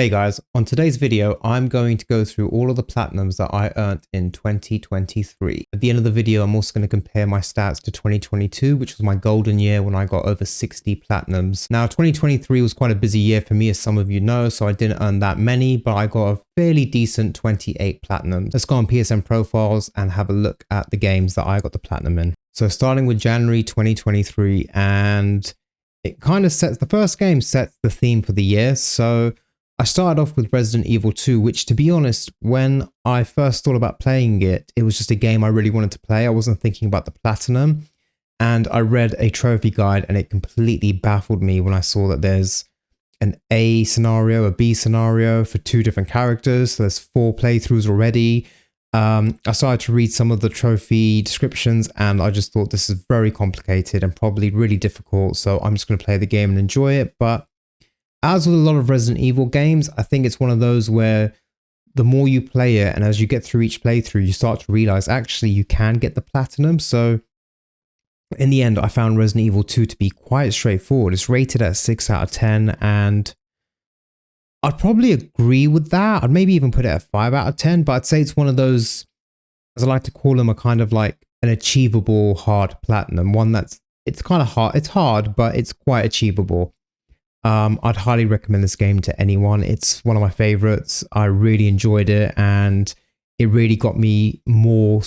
Hey guys, on today's video, I'm going to go through all of the platinums that I earned in 2023. At the end of the video, I'm also going to compare my stats to 2022, which was my golden year when I got over 60 platinums. Now, 2023 was quite a busy year for me, as some of you know, so I didn't earn that many, but I got a fairly decent 28 platinums. Let's go on PSN profiles and have a look at the games that I got the platinum in. So starting with January 2023, and it kind of sets, the first game sets the theme for the year. So I started off with Resident Evil 2, which, to be honest, when I first thought about playing it, it was just a game I really wanted to play. I wasn't thinking about the platinum, and I read a trophy guide and it completely baffled me when I saw that there's an A scenario, a B scenario for two different characters. So there's 4 playthroughs already. I started to read some of the trophy descriptions and I just thought this is very complicated and probably really difficult. So I'm just going to play the game and enjoy it. But as with a lot of Resident Evil games, I think it's one of those where the more you play it and as you get through each playthrough, you start to realize actually you can get the platinum. So in the end, I found Resident Evil 2 to be quite straightforward. It's rated at 6 out of 10 and I'd probably agree with that. I'd maybe even put it at 5 out of 10, but I'd say it's one of those, as I like to call them, a kind of like an achievable hard platinum. One that's, it's kind of hard. It's hard, but it's quite achievable. I'd highly recommend this game to anyone. It's one of my favorites. I really enjoyed it and it really got me more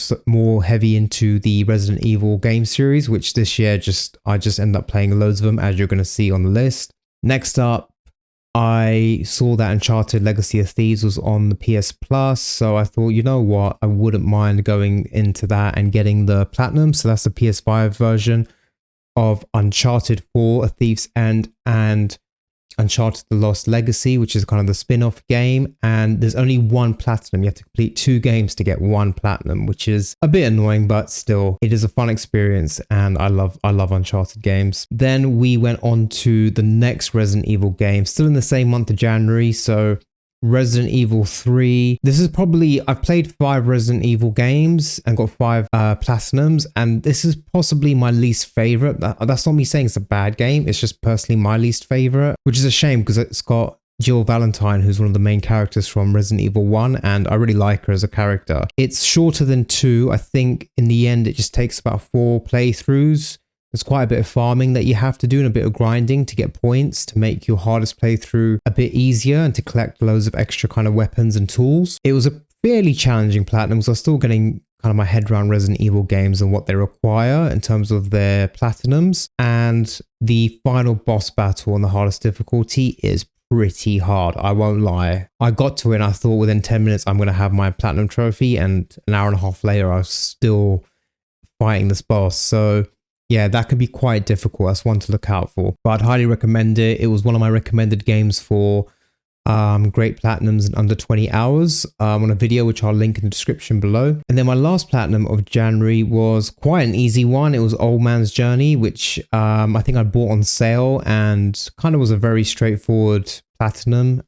heavy into the Resident Evil game series, which this year I just ended up playing loads of them, as you're going to see on the list. Next up, I saw that Uncharted Legacy of Thieves was on the PS Plus, so I thought, you know what, I wouldn't mind going into that and getting the platinum. So that's the PS5 version of Uncharted 4, A Thief's End, and Uncharted The Lost Legacy, which is kind of the spin-off game. And there's only one platinum. You have to complete 2 games to get 1 platinum, which is a bit annoying, but still, it is a fun experience and I love Uncharted games. Then we went on to the next Resident Evil game, still in the same month of January. So Resident Evil 3. This is probably, I've played 5 Resident Evil games and got 5 platinums, and this is possibly my least favorite. That's not me saying it's a bad game, it's just personally my least favorite, which is a shame because it's got Jill Valentine, who's one of the main characters from Resident Evil 1, and I really like her as a character. It's shorter than 2. I think in the end it just takes about 4 playthroughs. There's quite a bit of farming that you have to do and a bit of grinding to get points to make your hardest playthrough a bit easier and to collect loads of extra kind of weapons and tools. It was a fairly challenging platinum because I was still getting kind of my head around Resident Evil games and what they require in terms of their platinums. And the final boss battle on the hardest difficulty is pretty hard, I won't lie. I got to it and I thought within 10 minutes I'm going to have my platinum trophy, and an hour and a half later I was still fighting this boss. So yeah, that could be quite difficult. That's one to look out for. But I'd highly recommend it. It was one of my recommended games for great platinums in under 20 hours on a video, which I'll link in the description below. And then my last platinum of January was quite an easy one. It was Old Man's Journey, which I think I bought on sale and kind of was a very straightforward platinum.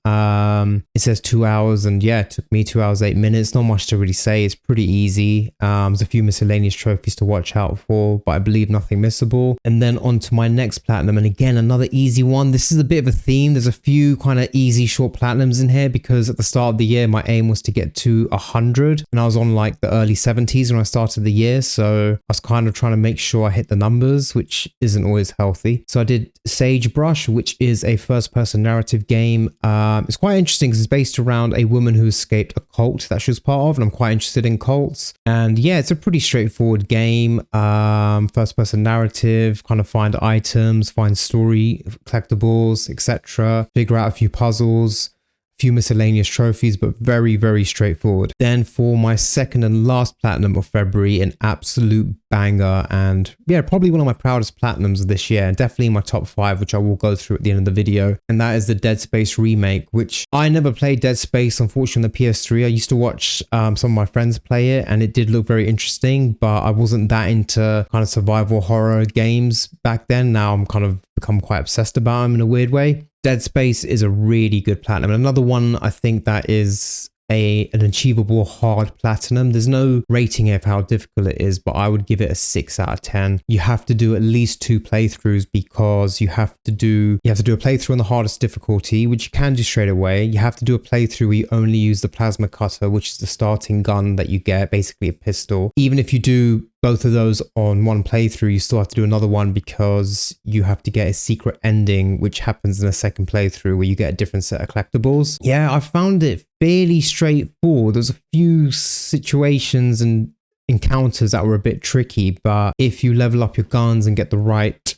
It says 2 hours, and yeah, it took me 2 hours 8 minutes. Not much to really say. It's pretty easy. There's a few miscellaneous trophies to watch out for, but I believe nothing missable. And then on to my next platinum, and again another easy one. This is a bit of a theme. There's a few kind of easy short platinums in here because at the start of the year my aim was to get to 100, and I was on like the early 70s when I started the year, so I was kind of trying to make sure I hit the numbers, which isn't always healthy. So I did Sagebrush, which is a first-person narrative game. It's quite interesting because it's based around a woman who escaped a cult that she was part of, and I'm quite interested in cults. And yeah, it's a pretty straightforward game. First person narrative, kind of find items, find story collectibles, etc. Figure out a few puzzles, few miscellaneous trophies, but very, very straightforward. Then for my second and last platinum of February, an absolute banger, and yeah, probably one of my proudest platinums of this year, and definitely in my top 5, which I will go through at the end of the video. And that is the Dead Space remake, which I never played Dead Space, unfortunately, on the PS3. I used to watch some of my friends play it, and it did look very interesting, but I wasn't that into kind of survival horror games back then. Now I'm kind of become quite obsessed about them in a weird way. Dead Space is a really good platinum. And another one I think that is an achievable hard platinum. There's no rating here for how difficult it is, but I would give it a 6 out of 10. You have to do at least 2 playthroughs because you have to do a playthrough on the hardest difficulty, which you can do straight away. You have to do a playthrough where you only use the plasma cutter, which is the starting gun that you get, basically a pistol. Even if you do both of those on one playthrough, you still have to do another one because you have to get a secret ending, which happens in a second playthrough where you get a different set of collectibles. Yeah, I found it fairly straightforward. There's a few situations and encounters that were a bit tricky, but if you level up your guns and get the right,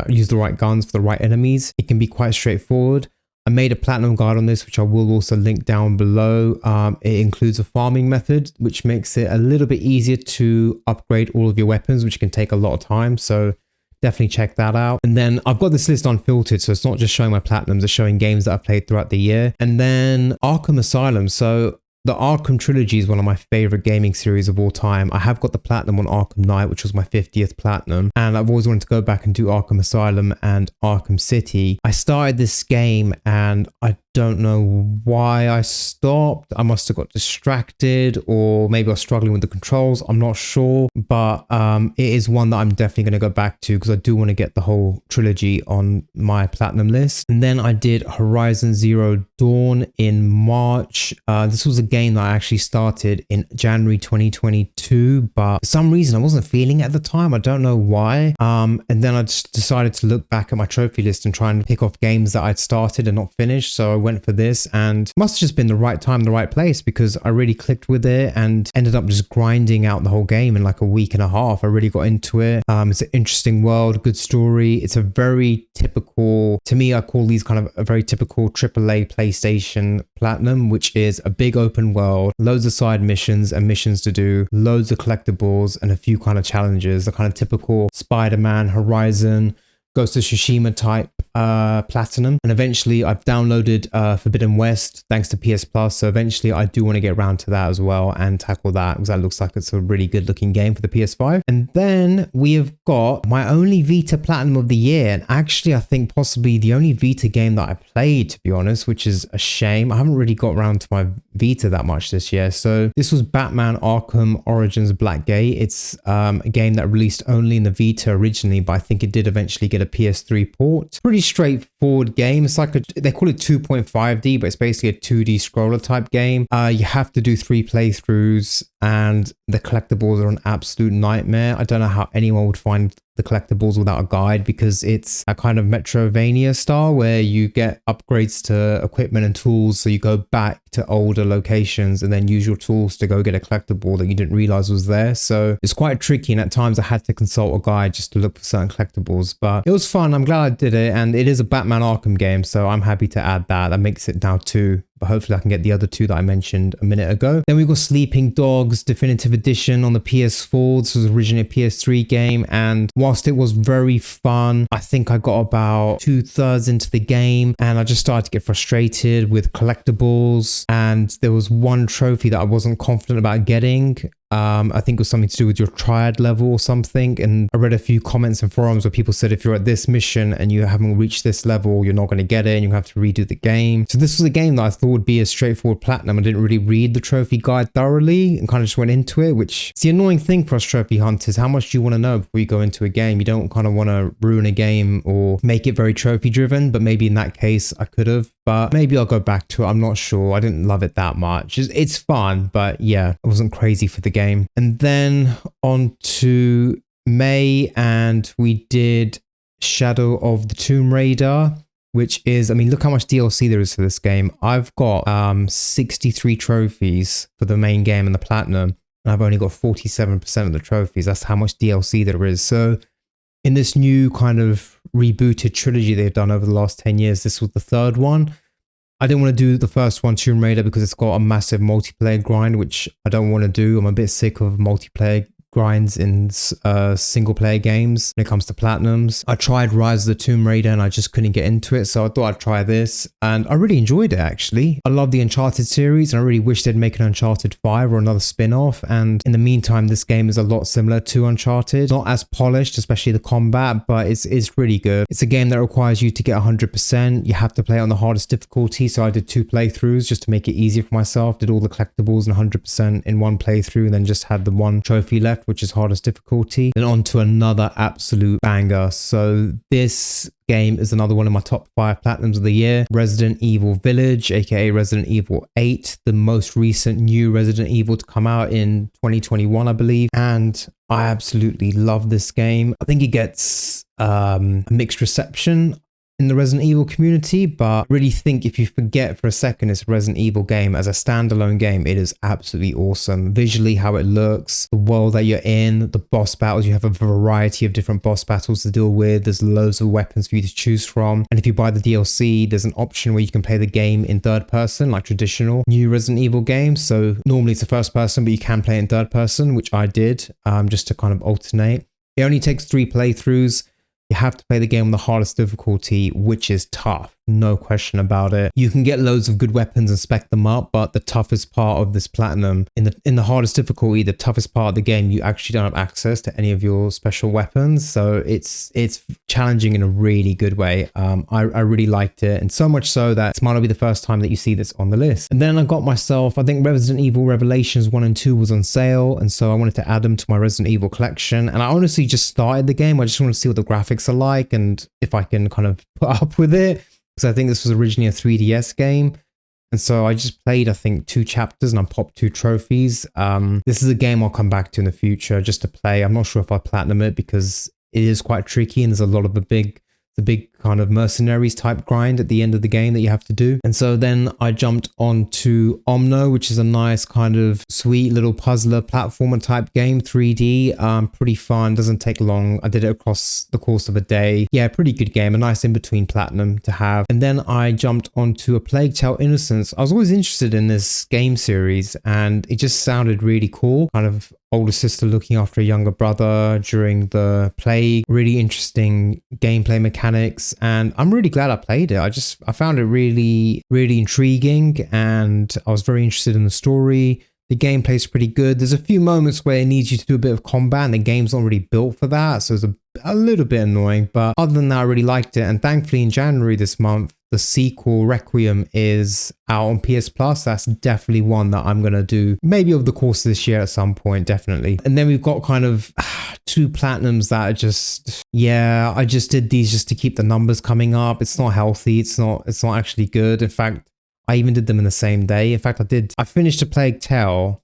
use the right guns for the right enemies, it can be quite straightforward. I made a platinum guide on this, which I will also link down below. It includes a farming method, which makes it a little bit easier to upgrade all of your weapons, which can take a lot of time. So definitely check that out. And then I've got this list unfiltered, so it's not just showing my platinums, it's showing games that I've played throughout the year. And then Arkham Asylum. So the Arkham trilogy is one of my favorite gaming series of all time. I have got the platinum on Arkham Knight, which was my 50th platinum, and I've always wanted to go back and do Arkham Asylum and Arkham City. I started this game and I don't know why I stopped. I must have got distracted, or maybe I was struggling with the controls. I'm not sure, but it is one that I'm definitely going to go back to because I do want to get the whole trilogy on my platinum list. And then I did Horizon Zero Dawn in March. This was a game that I actually started in January 2022, but for some reason I wasn't feeling it at the time. I don't know why. And then I just decided to look back at my trophy list and try and pick off games that I'd started and not finished. So I went for this, and must have just been the right time, the right place, because I really clicked with it and ended up just grinding out the whole game in like a week and a half. I really got into it. It's an interesting world, good story. It's a very typical, to me, I call these kind of a very typical AAA PlayStation platinum, which is a big open world, loads of side missions and missions to do, loads of collectibles and a few kind of challenges, the kind of typical Spider-Man, Horizon, Ghost of Tsushima type platinum. And eventually I've downloaded Forbidden West thanks to PS Plus, so eventually I do want to get around to that as well and tackle that, because that looks like it's a really good looking game for the PS5. And then we have got my only Vita platinum of the year, and actually I think possibly the only Vita game that I played, to be honest, which is a shame. I haven't really got around to my Vita that much this year. So this was Batman Arkham Origins Blackgate. It's a game that released only in the Vita originally, but I think it did eventually get a PS3 port. Pretty straightforward game. It's like they call it 2.5D, but it's basically a 2D scroller type game. You have to do 3 playthroughs, and the collectibles are an absolute nightmare. I don't know how anyone would find the collectibles without a guide, because it's a kind of Metrovania style where you get upgrades to equipment and tools, so you go back to older locations and then use your tools to go get a collectible that you didn't realize was there. So it's quite tricky, and at times I had to consult a guide just to look for certain collectibles, but it was fun. I'm glad I did it, and it is a Batman Arkham game, so I'm happy to add that. That makes it now 2. But hopefully I can get the other 2 that I mentioned a minute ago. Then we've got Sleeping Dogs Definitive Edition on the PS4. This was originally a PS3 game, and whilst it was very fun, I think I got about 2/3 into the game and I just started to get frustrated with collectibles, and there was one trophy that I wasn't confident about getting. I think it was something to do with your triad level or something, and I read a few comments and forums where people said if you're at this mission and you haven't reached this level, you're not going to get it and you have to redo the game. So this was a game that I thought would be a straightforward platinum. I didn't really read the trophy guide thoroughly and kind of just went into it, which is the annoying thing for us trophy hunters. How much do you want to know before you go into a game? You don't kind of want to ruin a game or make it very trophy driven, but maybe in that case I could have, but maybe I'll go back to it. I'm not sure. I didn't love it that much. It's fun, but yeah, I wasn't crazy for the game. And then on to May, and we did Shadow of the Tomb Raider, which is, I mean, look how much DLC there is for this game. I've got 63 trophies for the main game and the platinum, and I've only got 47% of the trophies. That's how much DLC there is. So in this new kind of rebooted trilogy they've done over the last 10 years, this was the 3rd one. I didn't want to do the first one, Tomb Raider, because it's got a massive multiplayer grind, which I don't want to do. I'm a bit sick of multiplayer grinds in single player games when it comes to platinums. I tried Rise of the Tomb Raider and I just couldn't get into it, so I thought I'd try this, and I really enjoyed it actually. I love the Uncharted series and I really wish they'd make an Uncharted 5 or another spin-off, and in the meantime this game is a lot similar to Uncharted. Not as polished, especially the combat, but it's really good. It's a game that requires you to get 100%. You have to play it on the hardest difficulty, so I did 2 playthroughs just to make it easier for myself. Did all the collectibles and 100% in one playthrough, and then just had the 1 trophy left, which is hardest difficulty. Then on to another absolute banger. So this game is another one of my top 5 platinums of the year. Resident Evil Village, aka Resident Evil 8, the most recent new Resident Evil to come out in 2021, I believe. And I absolutely love this game. I think it gets a mixed reception in the Resident Evil community, but I really think if you forget for a second it's a Resident Evil game, as a standalone game, it is absolutely awesome. Visually, how it looks, the world that you're in, the boss battles, you have a variety of different boss battles to deal with. There's loads of weapons for you to choose from. And if you buy the DLC, there's an option where you can play the game in third person, like traditional new Resident Evil games. So normally it's a first person, but you can play in third person, which I did, just to kind of alternate. It only takes 3 playthroughs. You have to play the game on the hardest difficulty, which is tough. No question about it. You can get loads of good weapons and spec them up, but the toughest part of this platinum, in the hardest difficulty, the toughest part of the game, you actually don't have access to any of your special weapons. So it's challenging in a really good way. I really liked it, and so much so that this might not be the first time that you see this on the list. And then I got myself, I think Resident Evil Revelations 1 and 2 was on sale, and so I wanted to add them to my Resident Evil collection. And I honestly just started the game. I just want to see what the graphics are like and if I can kind of put up with it. Because I think this was originally a 3DS game. And so I just played, I think, 2 chapters and I popped 2 trophies. This is a game I'll come back to in the future just to play. I'm not sure if I platinum it because it is quite tricky and there's a lot of the big kind of mercenaries type grind at the end of the game that you have to do. And so then I jumped onto Omno, which is a nice kind of sweet little puzzler platformer type game, 3D, pretty fun, doesn't take long. I did it across the course of a day. Yeah, pretty good game, a nice in-between platinum to have. And then I jumped onto A Plague Tale Innocence. I was always interested in this game series and it just sounded really cool, kind of older sister looking after a younger brother during the plague. Really interesting gameplay mechanics, and I'm really glad I played it. I found it really, really intriguing, and I was very interested in the story. The gameplay is pretty good. There's a few moments where it needs you to do a bit of combat, and the game's not really built for that, so it's a little bit annoying. But other than that, I really liked it. And thankfully, in January this month, the sequel Requiem is out on PS Plus. That's definitely one that I'm going to do maybe over the course of this year at some point, definitely. And then we've got kind of 2 platinums that are just, yeah, I just did these just to keep the numbers coming up. It's not healthy. It's not actually good. In fact, I even did them in the same day. In fact, I finished A Plague Tale,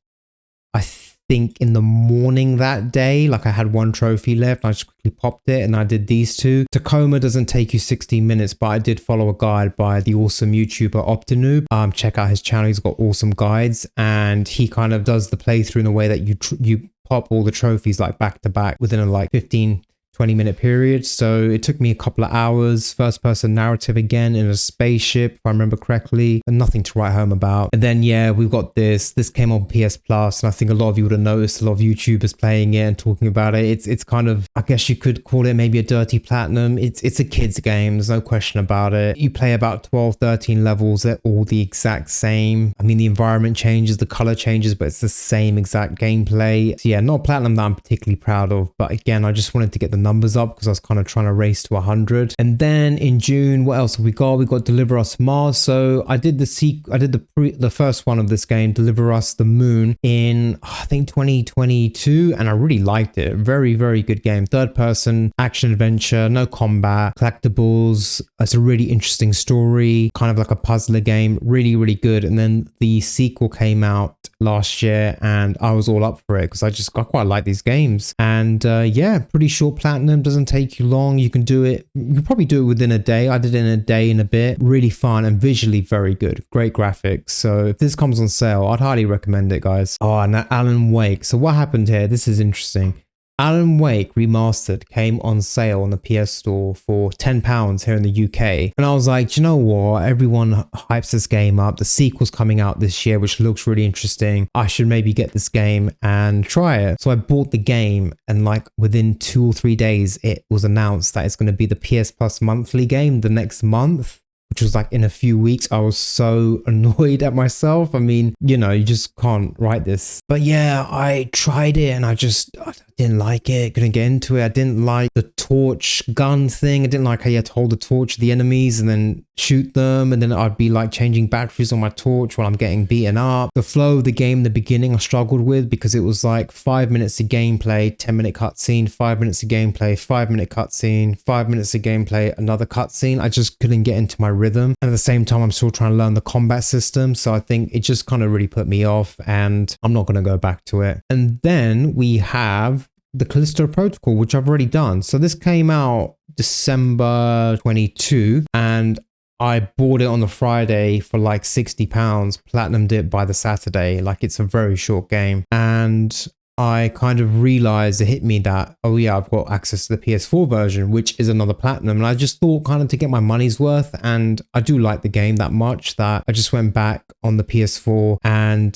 I think in the morning that day. Like I had 1 trophy left, I just quickly popped it and I did these 2. Tacoma doesn't take you 16 minutes, but I did follow a guide by the awesome YouTuber Optinoob. Check out his channel, he's got awesome guides, and he kind of does the playthrough in a way that you pop all the trophies like back to back within a like 15-20-minute period. So it took me a couple of hours. First person narrative again in a spaceship, if I remember correctly, and nothing to write home about. And then yeah, we've got this came on PS Plus, and I think a lot of you would have noticed a lot of YouTubers playing it and talking about it. It's kind of, I guess you could call it maybe a dirty platinum. It's a kid's game, there's no question about it. You play about 12-13 levels, they're all the exact same. I mean, the environment changes, the color changes, but it's the same exact gameplay. So yeah, not platinum that I'm particularly proud of, but again, I just wanted to get the numbers up because I was kind of trying to race to 100. And then in June, what else have we got? We got Deliver Us Mars. So I did the first one of this game, Deliver Us the Moon, in I think 2022, and I really liked it. Very, very good game. Third person action adventure, no combat, collectibles. It's a really interesting story, kind of like a puzzler game. Really, really good. And then the sequel came out last year and I was all up for it because I quite like these games. And yeah, pretty short platinum, doesn't take you long. You can do it, you can probably do it within a day. I did it in a day and a bit. Really fun and visually very good, great graphics. So if this comes on sale, I'd highly recommend it, guys. Oh, and Alan Wake. So what happened here, this is interesting. Alan Wake Remastered came on sale on the PS Store for £10 here in the UK. And I was like, do you know what? Everyone hypes this game up. The sequel's coming out this year, which looks really interesting. I should maybe get this game and try it. So I bought the game, and like within 2 or 3 days, it was announced that it's going to be the PS Plus monthly game the next month, which was like in a few weeks. I was so annoyed at myself. I mean, you know, you just can't write this. But yeah, I tried it and I didn't like it. Couldn't get into it. I didn't like the torch gun thing. I didn't like how you had to hold the torch to the enemies and then shoot them. And then I'd be like changing batteries on my torch while I'm getting beaten up. The flow of the game in the beginning I struggled with because it was like 5 minutes of gameplay, 10-minute cutscene, 5 minutes of gameplay, 5-minute cutscene, 5 minutes of gameplay, another cutscene. I just couldn't get into my rhythm. And at the same time, I'm still trying to learn the combat system. So I think it just kind of really put me off, and I'm not going to go back to it. And then we have the Callisto Protocol, which I've already done. So this came out December 22, and I bought it on the Friday for like £60, platinumed it by the Saturday. Like, it's a very short game. And I kind of realized, it hit me that, oh yeah, I've got access to the PS4 version, which is another platinum. And I just thought kind of to get my money's worth. And I do like the game that much that I just went back on the PS4 and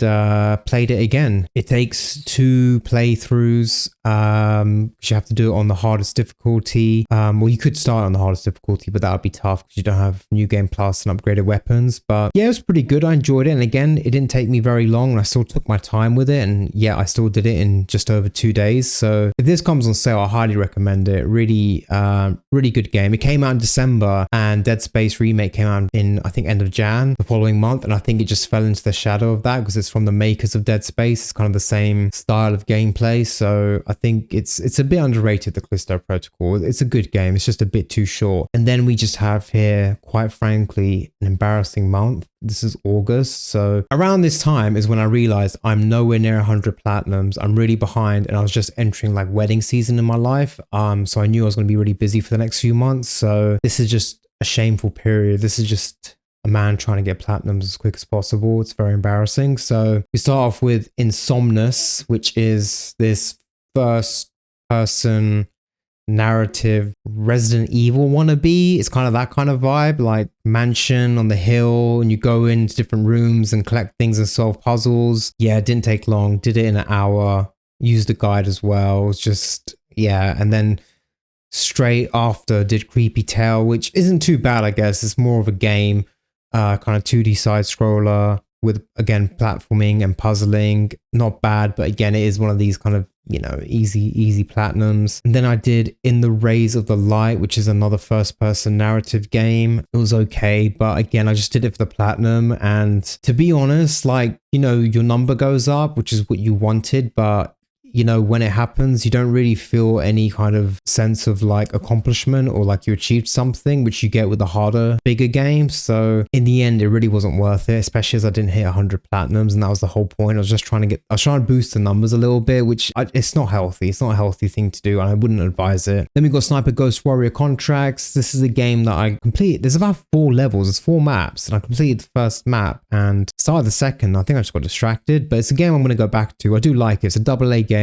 played it again. It takes 2 playthroughs. You have to do it on the hardest difficulty. Well, you could start on the hardest difficulty, but that would be tough because you don't have New Game Plus and upgraded weapons. But yeah, it was pretty good. I enjoyed it. And again, it didn't take me very long, and I still took my time with it. And yeah, I still did it in just over 2 days. So if this comes on sale, I highly recommend it. Really, really good game. It came out in December, and Dead Space Remake came out in, I think, end of Jan the following month. And I think it just fell into the shadow of that because it's from the makers of Dead Space. It's kind of the same style of gameplay. So I think it's a bit underrated, the Callisto Protocol. It's a good game. It's just a bit too short. And then we just have here, quite frankly, an embarrassing month. This is August. So around this time is when I realized I'm nowhere near 100 platinums. I'm really behind, and I was just entering like wedding season in my life. So I knew I was going to be really busy for the next few months. So this is just a shameful period. This is just a man trying to get platinums as quick as possible. It's very embarrassing. So we start off with Insomnus, which is this first person narrative Resident Evil wannabe. It's kind of that kind of vibe, like mansion on the hill, and you go into different rooms and collect things and solve puzzles. Yeah, it didn't take long. Did it in an hour. Used the guide as well. It's just, yeah. And then straight after did Creepy Tale, which isn't too bad, I guess. It's more of a game, kind of 2D side scroller with, again, platforming and puzzling. Not bad, but again, it is one of these kind of, you know, easy platinums. And then I did In the Rays of the Light, which is another first person narrative game. It was okay, but again, I just did it for the platinum. And to be honest, like, you know, your number goes up, which is what you wanted, but you know, when it happens, you don't really feel any kind of sense of like accomplishment or like you achieved something, which you get with the harder, bigger games. So in the end, it really wasn't worth it, especially as I didn't hit 100 platinums. And that was the whole point. I was trying to boost the numbers a little bit, which it's not healthy. It's not a healthy thing to do, and I wouldn't advise it. Then we got Sniper Ghost Warrior Contracts. This is a game that I completed. There's about 4 levels. There's 4 maps, and I completed the first map and started the second. I think I just got distracted, but it's a game I'm going to go back to. I do like it. It's a AA game.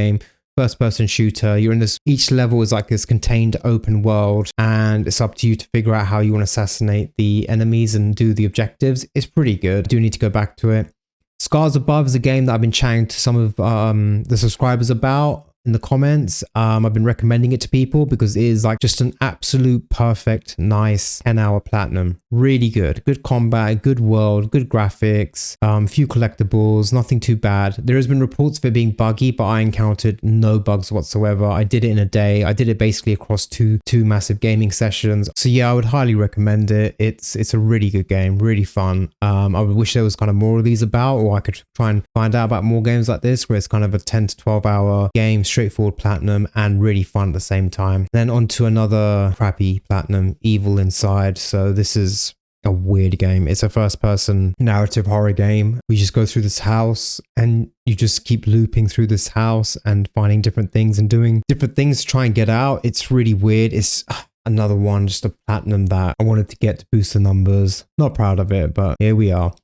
First person shooter. You're in this, each level is like this contained open world, and it's up to you to figure out how you want to assassinate the enemies and do the objectives. It's pretty good. I do need to go back to it. Scars Above is a game that I've been chatting to some of the subscribers about in the comments. I've been recommending it to people because it is like just an absolute perfect, nice 10-hour platinum. Really good. Good combat, good world, good graphics, few collectibles, nothing too bad. There has been reports of it being buggy, but I encountered no bugs whatsoever. I did it in a day. I did it basically across two massive gaming sessions. So yeah, I would highly recommend it. It's a really good game, really fun. I would wish there was kind of more of these about, or I could try and find out about more games like this where it's kind of a 10 to 12 hour game, straightforward platinum and really fun at the same time. Then on to another crappy platinum, Evil Inside. So this is a weird game. It's a first person narrative horror game. We just go through this house and you just keep looping through this house and finding different things and doing different things to try and get out. It's really weird. It's another one, just a platinum that I wanted to get to boost the numbers. Not proud of it, but here we are.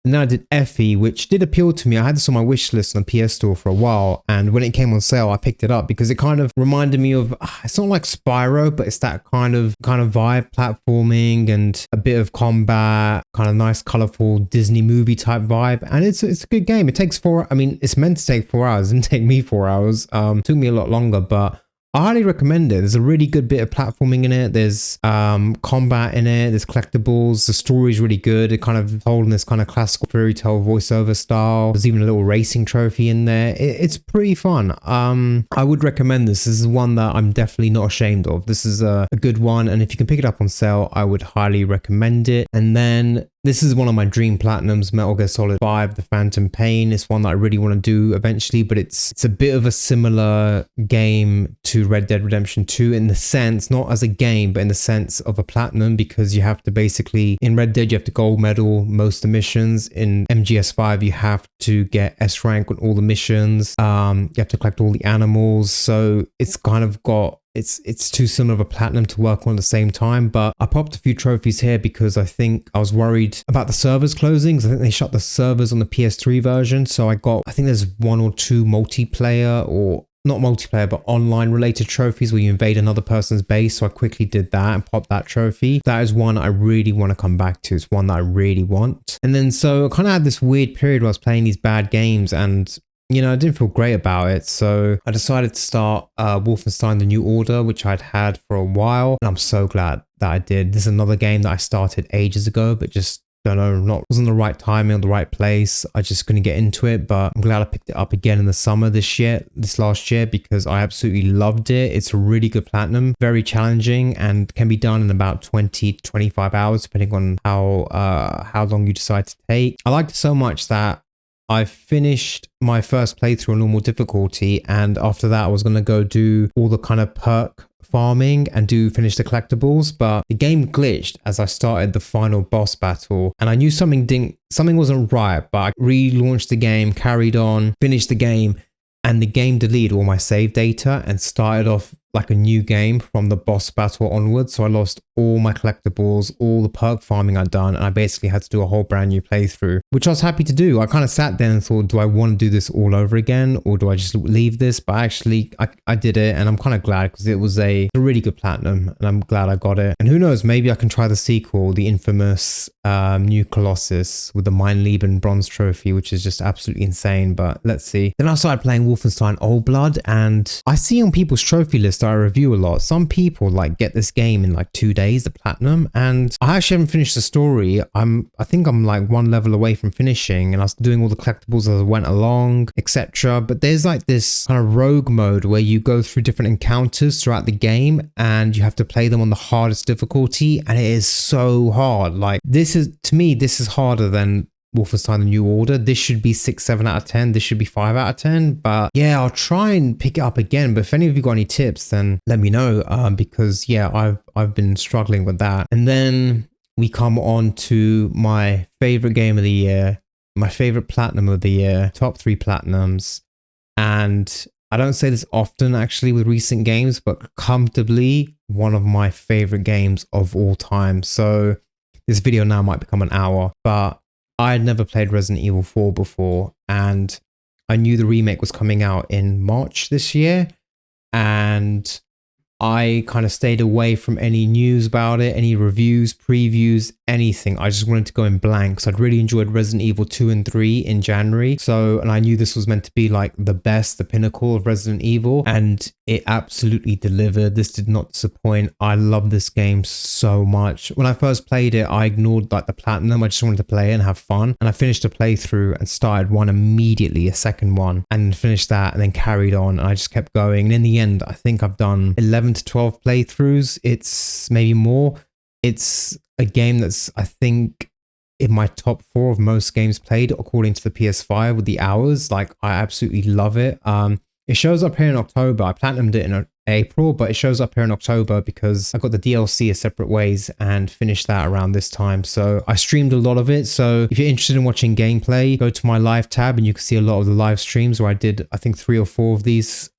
And then I did Effie, which did appeal to me. I had this on my wish list on the PS Store for a while. And when it came on sale, I picked it up because it kind of reminded me of, it's not like Spyro, but it's that kind of vibe, platforming and a bit of combat, kind of nice, colorful Disney movie type vibe. And it's a good game. It takes it's meant to take 4 hours. It didn't take me 4 hours. Took me a lot longer, but I highly recommend it. There's a really good bit of platforming in it. There's combat in it. There's collectibles. The story's really good. It kind of told in this kind of classical fairy tale voiceover style. There's even a little racing trophy in there. It's pretty fun. I would recommend this. This is one that I'm definitely not ashamed of. This is a good one. And if you can pick it up on sale, I would highly recommend it. And then this is one of my dream platinums, Metal Gear Solid 5, The Phantom Pain. It's one that I really want to do eventually, but it's a bit of a similar game to Red Dead Redemption 2 in the sense, not as a game, but in the sense of a platinum, because you have to basically, in Red Dead, you have to gold medal most of the missions. In MGS5, you have to get S rank on all the missions. You have to collect all the animals. So it's kind of got, it's too similar of a platinum to work on at the same time. But I popped a few trophies here because I think I was worried about the servers closing, because I think they shut the servers on the PS3 version. So I think there's 1 or 2 multiplayer, or not multiplayer, but online related trophies where you invade another person's base. So I quickly did that and popped that trophy. That is one I really want to come back to. It's one that I really want. And then so I kind of had this weird period where I was playing these bad games and I didn't feel great about it. So I decided to start Wolfenstein The New Order, which I'd had for a while. And I'm so glad that I did. This is another game that I started ages ago, but just wasn't the right timing or the right place. I just couldn't get into it, but I'm glad I picked it up again in the summer this last year, because I absolutely loved it. It's a really good platinum, very challenging, and can be done in about 20 to 25 hours, depending on how long you decide to take. I liked it so much that I finished my first playthrough on normal difficulty, and after that I was going to go do all the kind of perk farming and finish the collectibles, but the game glitched as I started the final boss battle, and I knew something wasn't right, but I relaunched the game, carried on, finished the game, and the game deleted all my save data and started off like a new game from the boss battle onwards. So I lost all my collectibles, all the perk farming I'd done, and I basically had to do a whole brand new playthrough, which I was happy to do. I kind of sat there and thought, do I want to do this all over again, or do I just leave this? But actually I did it, and I'm kind of glad, because it was a really good platinum, and I'm glad I got it. And who knows, maybe I can try the sequel, the infamous New Colossus with the Mein Leben bronze trophy, which is just absolutely insane, but let's see. Then I started playing Wolfenstein Old Blood, and I see on people's trophy list I review a lot, some people like get this game in like 2 days, the platinum, and I actually haven't finished the story. I think I'm like 1 level away from finishing, and I was doing all the collectibles as I went along, etc. But there's like this kind of rogue mode where you go through different encounters throughout the game, and you have to play them on the hardest difficulty, and it is so hard. Like, this is harder than Wolfenstein The New Order. This should be 6, 7 out of 10. This should be 5 out of 10. But yeah, I'll try and pick it up again. But if any of you got any tips, then let me know. Because yeah, I've been struggling with that. And then we come on to my favorite game of the year, my favorite platinum of the year, top 3 platinums. And I don't say this often actually with recent games, but comfortably one of my favorite games of all time. So this video now might become an hour, but I had never played Resident Evil 4 before, and I knew the remake was coming out in March this year, and I kind of stayed away from any news about it, any reviews, previews, anything. I just wanted to go in blank. So I'd really enjoyed Resident Evil 2 and 3 in January. And I knew this was meant to be like the best, the pinnacle of Resident Evil, and it absolutely delivered. This did not disappoint. I love this game so much. When I first played it, I ignored like the platinum. I just wanted to play it and have fun. And I finished a playthrough and started one immediately, a second one, and finished that and then carried on. And I just kept going. And in the end, I think I've done 11 to 12 playthroughs. It's maybe more. It's a game that's, I think, in my top 4 of most games played according to the PS5 with the hours. Like, I absolutely love it. It shows up here in October. I platinumed it in April, but it shows up here in October because I got the DLC a separate ways and finished that around this time. So I streamed a lot of it. So if you're interested in watching gameplay, go to my live tab and you can see a lot of the live streams where I did, I think, 3 or 4 of these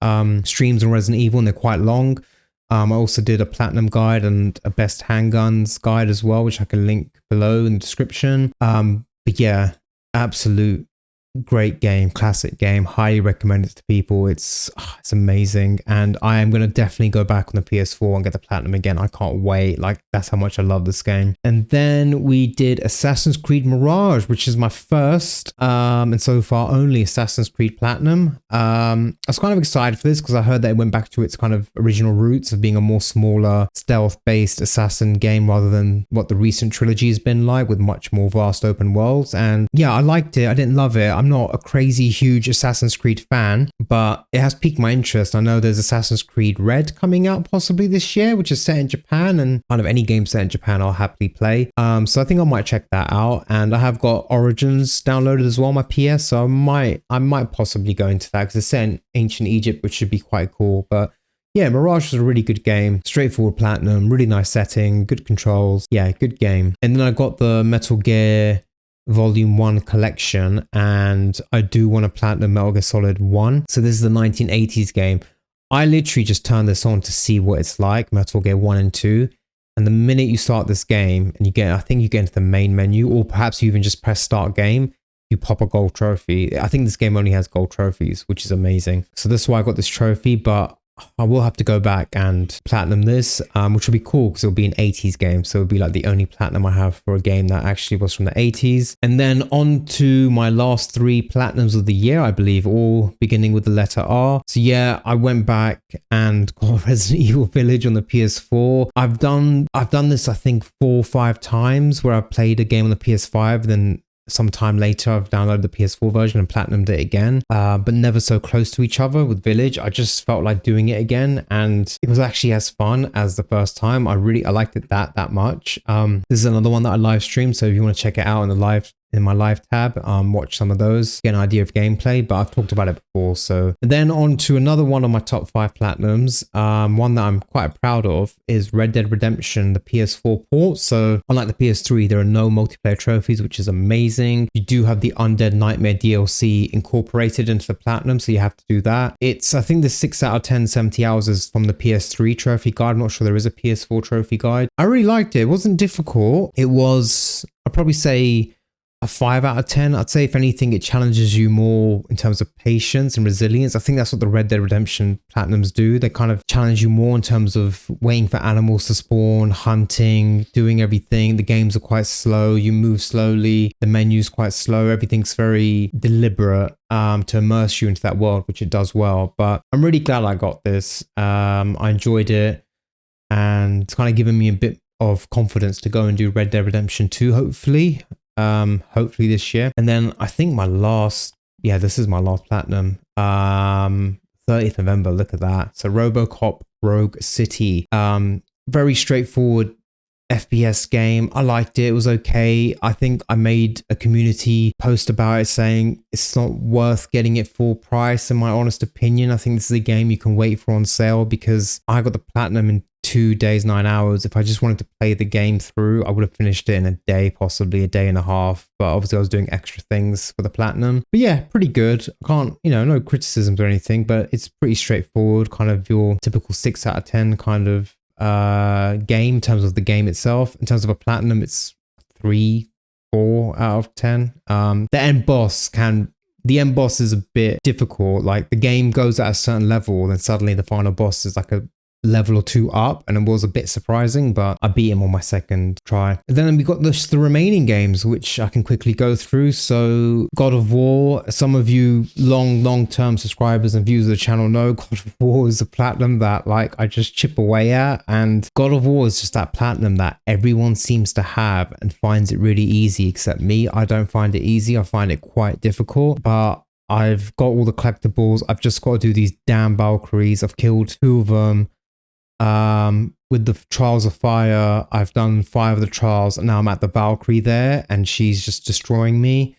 streams on Resident Evil, and they're quite long. I also did a platinum guide and a best handguns guide as well, which I can link below in the description. But yeah, absolute great game, classic game. Highly recommend it to people. It's amazing, and I am gonna definitely go back on the PS4 and get the platinum again. I can't wait. Like, that's how much I love this game. And then we did Assassin's Creed Mirage, which is my first and so far only Assassin's Creed Platinum. I was kind of excited for this because I heard that it went back to its kind of original roots of being a more smaller stealth-based assassin game rather than what the recent trilogy has been like, with much more vast open worlds. And yeah, I liked it. I didn't love it. I'm not a crazy huge Assassin's Creed fan, but it has piqued my interest. I know there's Assassin's Creed Red coming out possibly this year, which is set in Japan, and kind of any game set in Japan I'll happily play. So I think I might check that out. And I have got Origins downloaded as well on my PS, so I might possibly go into that because it's set in ancient Egypt, which should be quite cool. But yeah, Mirage was a really good game. Straightforward platinum, really nice setting, good controls. Yeah, good game. And then I got the Metal Gear Volume 1 collection, and I do want to platinum Metal Gear Solid 1. So this is the 1980s game. I literally just turned this on to see what it's like, Metal Gear 1 and 2. And the minute you start this game and I think you get into the main menu, or perhaps you even just press start game, you pop a gold trophy. I think this game only has gold trophies, which is amazing. So that's why I got this trophy, but I will have to go back and platinum this, which will be cool because it'll be an 80s game. So it'll be like the only platinum I have for a game that actually was from the 80s. And then on to my last 3 platinums of the year, I believe, all beginning with the letter R. So yeah, I went back and got Resident Evil Village on the PS4. I've done this, I think, 4 or 5 times where I've played a game on the PS5, then sometime later I've downloaded the PS4 version and platinumed it again, but never so close to each other with Village. I just felt like doing it again, and it was actually as fun as the first time. I liked it that much. This is another one that I live streamed, so if you want to check it out in my live tab, watch some of those, get an idea of gameplay, but I've talked about it before. So then on to another one of my top 5 platinums, one that I'm quite proud of is Red Dead Redemption, the PS4 port. So unlike the PS3, there are no multiplayer trophies, which is amazing. You do have the Undead Nightmare DLC incorporated into the platinum, so you have to do that. It's, I think the 6 out of 10 70 hours is from the PS3 trophy guide. I'm not sure there is a PS4 trophy guide. I really liked it. It wasn't difficult. It was, I'd probably say, a 5 out of 10. I'd say if anything, it challenges you more in terms of patience and resilience. I think that's what the Red Dead Redemption Platinums do. They kind of challenge you more in terms of waiting for animals to spawn, hunting, doing everything. The games are quite slow. You move slowly. The menu's quite slow. Everything's very deliberate to immerse you into that world, which it does well. But I'm really glad I got this. I enjoyed it, and it's kind of given me a bit of confidence to go and do Red Dead Redemption 2, hopefully this year. And then I think this is my last platinum, 30th November, look at that. So RoboCop Rogue City, very straightforward FPS game. I liked it. It was okay. I think I made a community post about it saying it's not worth getting it full price, in my honest opinion. I think this is a game you can wait for on sale, because I got the platinum in 2 days, 9 hours. If I just wanted to play the game through, I would have finished it in a day, possibly a day and a half. But obviously I was doing extra things for the platinum. But yeah, pretty good. I can't, no criticisms or anything, but it's pretty straightforward, kind of your typical 6 out of 10 kind of game in terms of the game itself. In terms of a platinum, it's 3, 4 out of 10. The end boss is a bit difficult. Like, the game goes at a certain level, then suddenly the final boss is like a level or 2 up, and it was a bit surprising, but I beat him on my second try. And then we got the remaining games, which I can quickly go through. So God of War, some of you long-term subscribers and viewers of the channel know God of War is a platinum that I just chip away at, and God of War is just that platinum that everyone seems to have and finds it really easy, except me. I don't find it easy. I find it quite difficult, but I've got all the collectibles. I've just got to do these damn Valkyries. I've killed 2 of them. With the Trials of Fire, I've done 5 of the trials, and now I'm at the Valkyrie there, and she's just destroying me.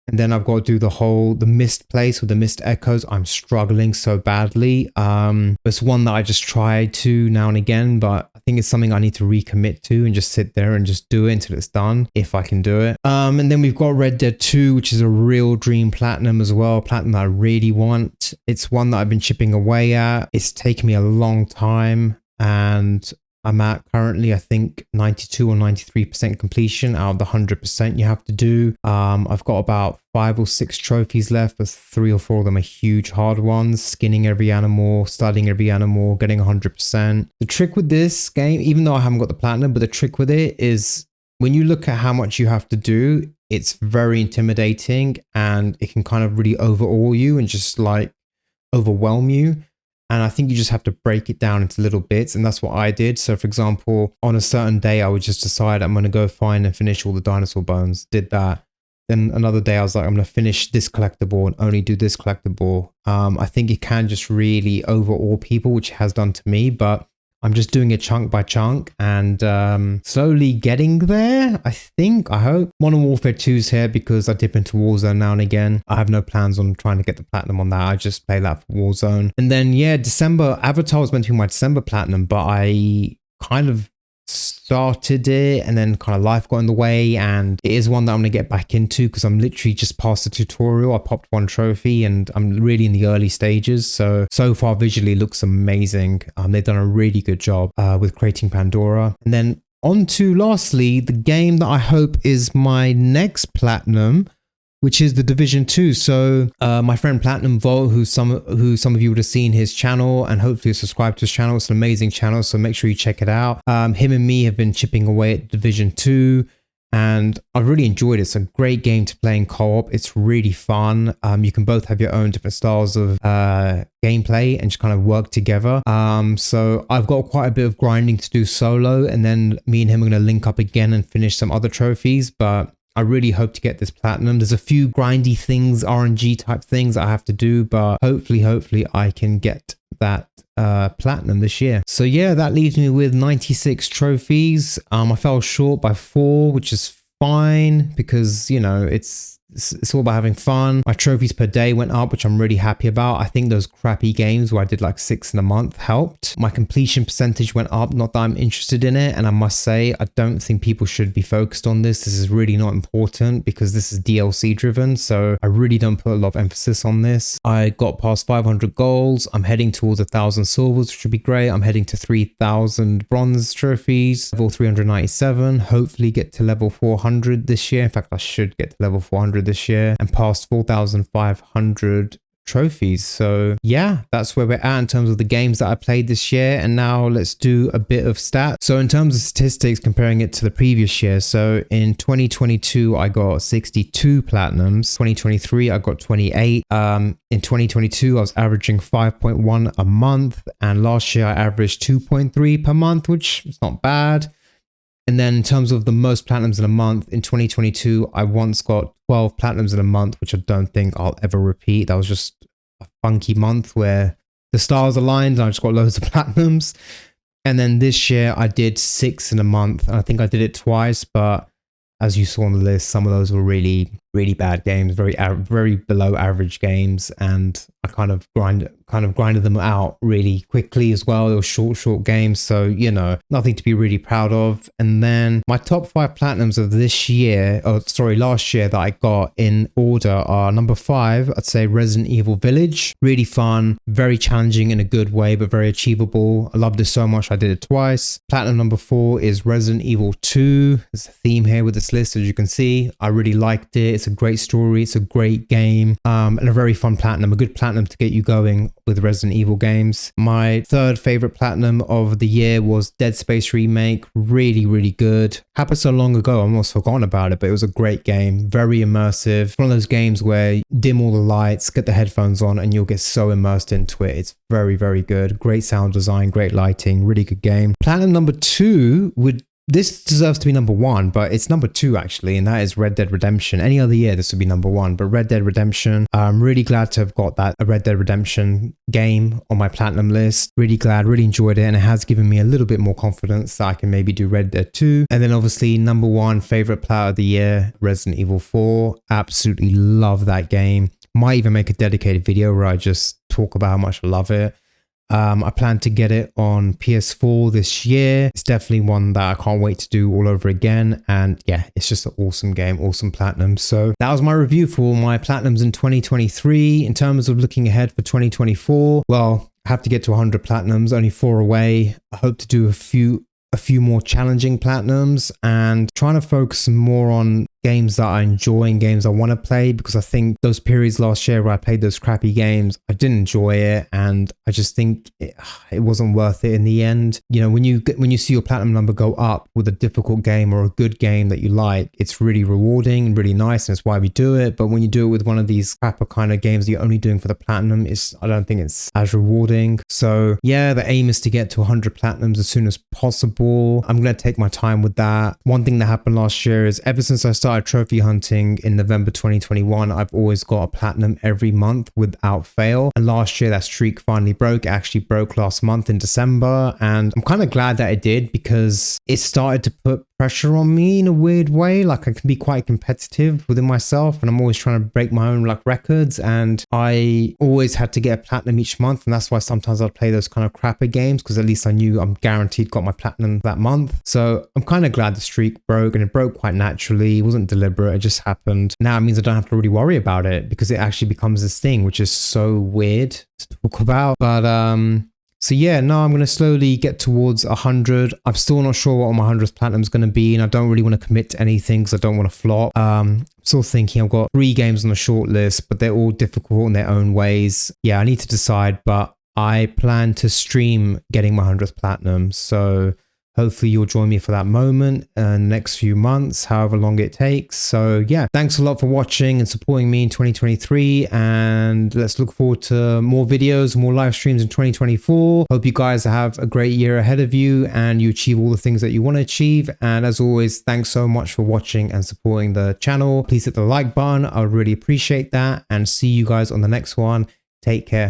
And then I've got to do the Mist place with the Mist Echoes. I'm struggling so badly. It's one that I just try to now and again, but I think it's something I need to recommit to and just sit there and just do it until it's done, if I can do it. And then we've got Red Dead 2, which is a real dream platinum as well. Platinum that I really want. It's one that I've been chipping away at. It's taken me a long time, and I'm at currently, I think 92 or 93% completion out of the 100% you have to do. I've got about 5 or 6 trophies left, but 3 or 4 of them are huge hard ones. Skinning every animal, studying every animal, getting 100%. The trick with this game, even though I haven't got the platinum, but the trick with it is when you look at how much you have to do, it's very intimidating and it can kind of really overawe you and just like overwhelm you. And I think you just have to break it down into little bits. And that's what I did. So for example, on a certain day, I would just decide I'm going to go find and finish all the dinosaur bones. Did that. Then another day I was like, I'm going to finish this collectible and only do this collectible. I think it can just really overawe people, which it has done to me, but I'm just doing it chunk by chunk and slowly getting there, I hope. Modern Warfare 2's here because I dip into Warzone now and again. I have no plans on trying to get the platinum on that. I just play that for Warzone. And then, yeah, December, Avatar was meant to be my December platinum, but I kind of started it and then kind of life got in the way, and it is one that I'm going to get back into because I'm literally just past the tutorial. I popped 1 trophy and I'm really in the early stages. So far visually looks amazing. They've done a really good job with creating Pandora. And then on to lastly, the game that I hope is my next platinum, which is the Division 2. So my friend Platinum Vault, who some of you would have seen his channel and hopefully subscribe to his channel. It's an amazing channel, so make sure you check it out. Him and me have been chipping away at Division 2 and I've really enjoyed it. It's a great game to play in co-op. It's really fun. You can both have your own different styles of gameplay and just kind of work together. So I've got quite a bit of grinding to do solo, and then me and him are going to link up again and finish some other trophies, but I really hope to get this platinum. There's a few grindy things, RNG type things I have to do, but hopefully I can get that platinum this year. So yeah, that leaves me with 96 trophies. I fell short by 4, which is fine because, you know, it's all about having fun. My trophies per day went up, which I'm really happy about. I think those crappy games where I did like 6 in a month helped. My completion percentage went up, not that I'm interested in it. And I must say, I don't think people should be focused on this. This is really not important because this is DLC driven. So I really don't put a lot of emphasis on this. I got past 500 goals. I'm heading towards 1,000 silvers, which would be great. I'm heading to 3,000 bronze trophies, level 397. Hopefully get to level 400 this year. In fact, I should get to level 400 this year and past 4,500 trophies. So yeah, that's where we're at in terms of the games that I played this year. And now let's do a bit of stats. So in terms of statistics, comparing it to the previous year, so in 2022 I got 62 platinums. 2023 I got 28. In 2022 I was averaging 5.1 a month, and last year I averaged 2.3 per month, which is not bad. And then in terms of the most platinums in a month, in 2022, I once got 12 platinums in a month, which I don't think I'll ever repeat. That was just a funky month where the stars aligned and I just got loads of platinums. And then this year I did 6 in a month. And I think I did it twice, but as you saw on the list, some of those were really, really bad games, very below average games. And I kind of grinded them out really quickly as well. They were short games. So, you know, nothing to be really proud of. And then my top 5 platinums of this year, last year that I got in order are number 5, I'd say Resident Evil Village. Really fun, very challenging in a good way, but very achievable. I loved it so much I did it twice. Platinum number 4 is Resident Evil 2. There's a theme here with this list, as you can see. I really liked it. It's a great story. It's a great game, and a very fun platinum, a good platinum to get you going with Resident Evil games. My 3rd favorite platinum of the year was Dead Space Remake. Really, really good. Happened so long ago, I almost forgotten about it, but it was a great game. Very immersive. One of those games where you dim all the lights, get the headphones on, and you'll get so immersed into it. It's very, very good. Great sound design, great lighting, really good game. Platinum number 2 this deserves to be number 1, but it's number 2 actually, and that is Red Dead Redemption. Any other year this would be number 1, but Red Dead Redemption, I'm really glad to have got that Red Dead Redemption game on my platinum list. Really glad, really enjoyed it, and it has given me a little bit more confidence that I can maybe do Red Dead 2. And then obviously number 1 favorite player of the year, Resident Evil 4. Absolutely love that game. Might even make a dedicated video where I just talk about how much I love it. I plan to get it on PS4 this year. It's definitely one that I can't wait to do all over again. And yeah, it's just an awesome game, awesome platinum. So that was my review for all my platinums in 2023. In terms of looking ahead for 2024, well, I have to get to 100 platinums, only 4 away. I hope to do a few a few more challenging platinums and trying to focus more on games that I enjoy and games I want to play, because I think those periods last year where I played those crappy games, I didn't enjoy it, and I just think it wasn't worth it in the end. You know, when you see your platinum number go up with a difficult game or a good game that you like, it's really rewarding and really nice, and it's why we do it. But when you do it with one of these crapper kind of games that you're only doing for the platinum, I don't think it's as rewarding. So yeah, the aim is to get to 100 platinums as soon as possible. I'm going to take my time with that. One thing that happened last year is ever since I started trophy hunting in November 2021, I've always got a platinum every month without fail. And last year that streak finally broke. It actually broke last month in December, and I'm kind of glad that it did, because it started to put pressure on me in a weird way. Like, I can be quite competitive within myself, and I'm always trying to break my own like records, and I always had to get a platinum each month, and that's why sometimes I'd play those kind of crapper games, because at least I knew I'm guaranteed got my platinum that month. So I'm kind of glad the streak broke, and it broke quite naturally. It wasn't deliberate, it just happened. Now it means I don't have to really worry about it, because it actually becomes this thing, which is so weird to talk about. But so yeah, no, I'm going to slowly get towards 100. I'm still not sure what my 100th platinum is going to be, and I don't really want to commit to anything because I don't want to flop. Still thinking I've got 3 games on the short list, but they're all difficult in their own ways. Yeah, I need to decide, but I plan to stream getting my 100th platinum. So hopefully you'll join me for that moment in the next few months, however long it takes. So yeah, thanks a lot for watching and supporting me in 2023. And let's look forward to more videos, more live streams in 2024. Hope you guys have a great year ahead of you and you achieve all the things that you want to achieve. And as always, thanks so much for watching and supporting the channel. Please hit the like button. I would really appreciate that. And see you guys on the next one. Take care.